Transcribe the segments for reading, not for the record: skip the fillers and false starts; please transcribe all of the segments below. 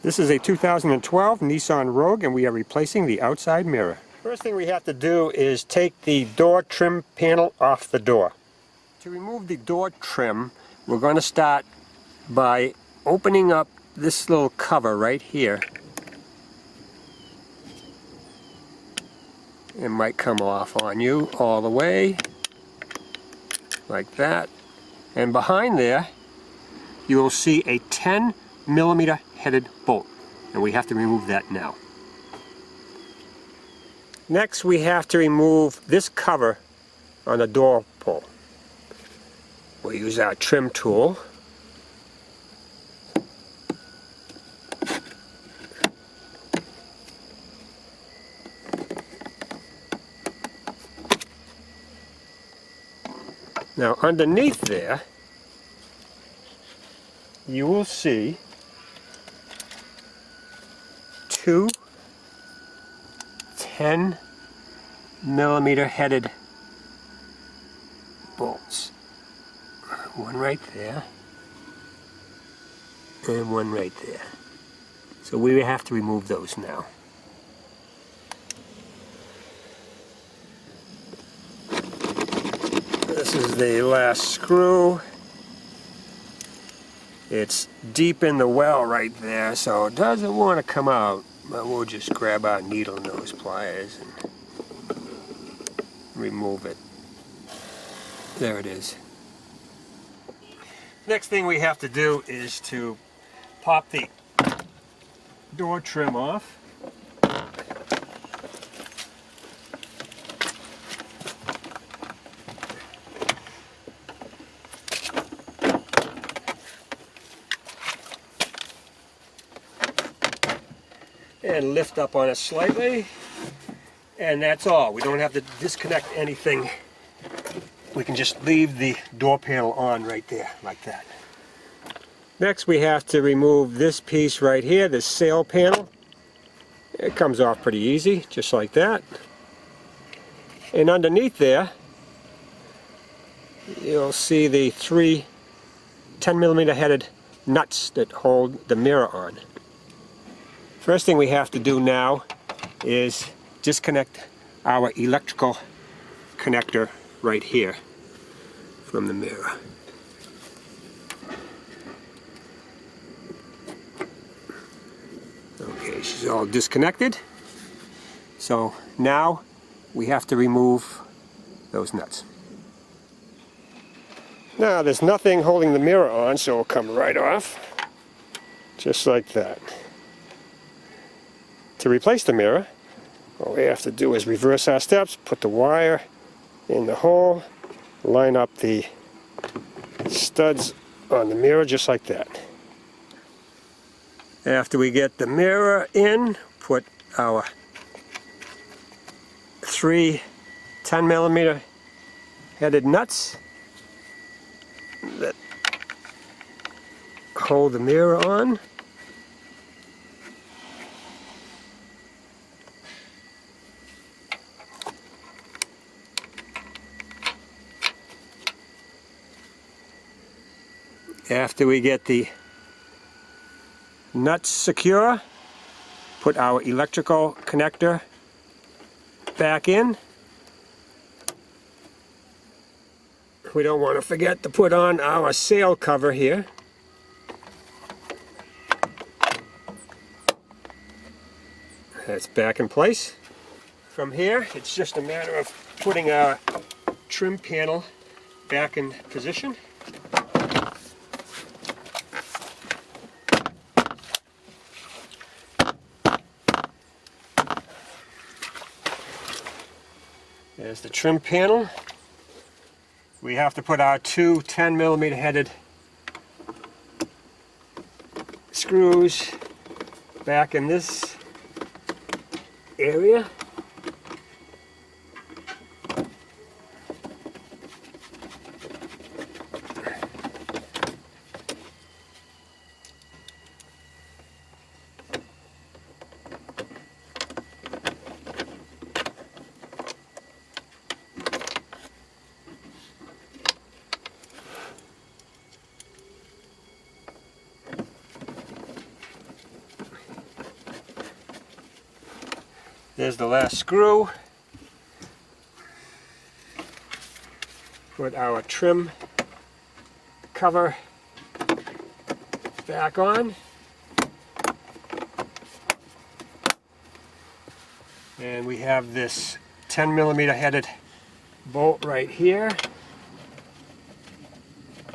This is a 2012 Nissan Rogue and we are replacing the outside mirror. First thing we have to do is take the door trim panel off the door. To remove the door trim, we're going to start by opening up this little cover right here. It might come off on you all the way, like that. And behind there, you will see a 10mm headed bolt, and we have to remove that now. Next, we have to remove this cover on the door pull. We'll use our trim tool. Now underneath there, you will see two 10mm headed bolts. One right there and one right there. So we have to remove those now. This is the last screw. It's deep in the well right there, so it doesn't want to come out. But we'll just grab our needle nose pliers and remove it. There it is. Next thing we have to do is to pop the door trim off. And lift up on it slightly, and that's all. We don't have to disconnect anything. We can just leave the door panel on right there, like that. Next we have to remove this piece right here, this sail panel. It comes off pretty easy, just like that. And underneath there, you'll see the three 10mm headed nuts that hold the mirror on. First thing we have to do now is disconnect our electrical connector right here from the mirror. Okay, she's all disconnected. So now we have to remove those nuts. Now there's nothing holding the mirror on, so it'll come right off, just like that. To replace the mirror, all we have to do is reverse our steps, put the wire in the hole, line up the studs on the mirror just like that. After we get the mirror in, put our three 10mm headed nuts that hold the mirror on. After we get the nuts secure, put our electrical connector back in. We don't want to forget to put on our sail cover here. That's back in place. From here, it's just a matter of putting our trim panel back in position. There's the trim panel. We have to put our two 10mm headed screws back in this area. There's the last screw. Put our trim cover back on. And we have this 10mm headed bolt right here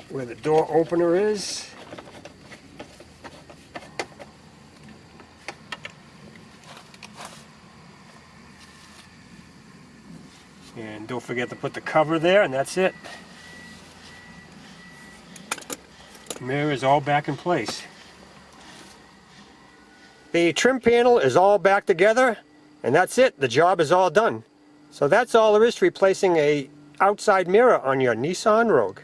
where the door opener is. And don't forget to put the cover there, and that's it. The mirror is all back in place. The trim panel is all back together, and that's it. The job is all done. So that's all there is to replacing a outside mirror on your Nissan Rogue.